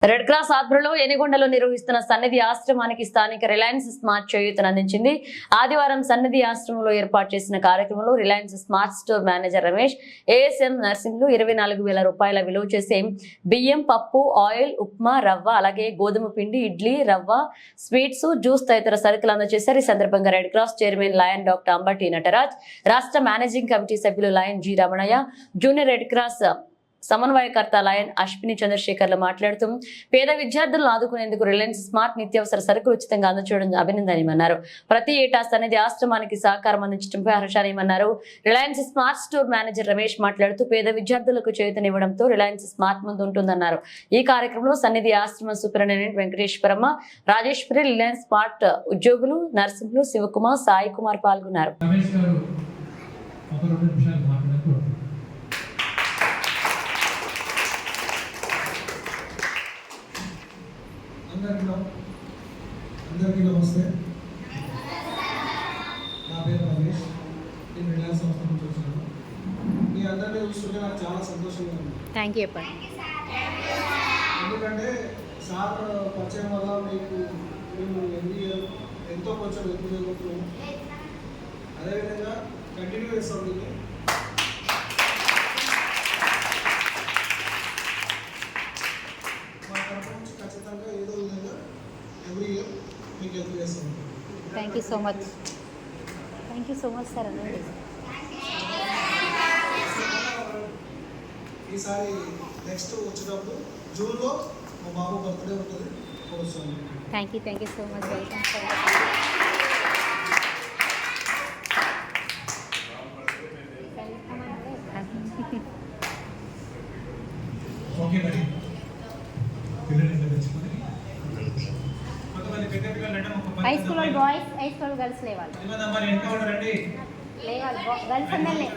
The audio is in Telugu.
రెడ్ క్రాస్ ఆధ్వర్యంలో ఎనిగొండలో నిర్వహిస్తున్న సన్నిధి ఆశ్రమానికి స్థానిక రిలయన్స్ స్మార్ట్ చేయూతను అందించింది. ఆదివారం సన్నిధి ఆశ్రమంలో ఏర్పాటు చేసిన కార్యక్రమంలో Reliance smart store manager Ramesh, ASM Narsinglu 24,000 రూపాయల విలువ చేసే బియ్యం, పప్పు, ఆయిల్, ఉప్మా, రవ్వ, అలాగే గోధుమ పిండి, ఇడ్లీ, రవ్వ, స్వీట్స్, జ్యూస్ తదితర సరుకులు అందజేశారు. ఈ సందర్భంగా red cross chairman lion doctor Ambati Nataraj, రాష్ట్ర మేనేజింగ్ కమిటీ సభ్యులు lion G Ramanaiah, junior red cross సమన్వయకర్త లయన్ అశ్విని చంద్రశేఖర్లు మాట్లాడుతూ పేద విద్యార్థులను ఆదుకునేందుకు రిలయన్స్ స్మార్ట్ నిత్యావసర సరుకులు ఉచితంగా అందజేయడం అభినందనీయమన్నారు. ప్రతి ఏటా సన్నిధి ఆశ్రమానికి సహకారం అందించడంపై హర్షానీయమన్నారు. Reliance smart store manager Ramesh మాట్లాడుతూ పేద విద్యార్థులకు చేయూతనివ్వడంతో రిలయన్స్ స్మార్ట్ ముందు ఉంటుందన్నారు. ఈ కార్యక్రమంలో సన్నిధి ఆశ్రమం superintendent Venkateswaramma, Rajeshwari, Reliance smart ఉద్యోగులు, నర్సింహులు, శివకుమార్, సాయి కుమార్ పాల్గొన్నారు. అందరికీ నమస్తే. నా పేరు రమేష్. నేను రిలయన్స్ సంస్థ నుంచి వచ్చాను. మీ అందరినీ చూస్తుంటే నాకు చాలా సంతోషంగా ఉంది. Thank you. ఎందుకంటే సార్ పరిచయం వల్ల మేము ఎంతో కొంచెం ఎక్కువ చేయబోతున్నాము. అదేవిధంగా కంటిన్యూ చేస్తాం. దీన్ని మా తరఫు నుంచి ఖచ్చితంగా ఏదో విధంగా ఎవ్రీ ఇయర్ మీకు హెల్ప్ చేస్తాం. Thank you so much. Thank you so much sir. అనండి ఈసారి నెక్స్ట్ వచ్చేటప్పుడు జూన్లో మా బాబు బర్త్డే ఉంటుంది. Thank you so much. Welcome sir. Okay మరి high school boys, high school girls లేవాలి. లేవాలి. గర్ల్స్ అందరు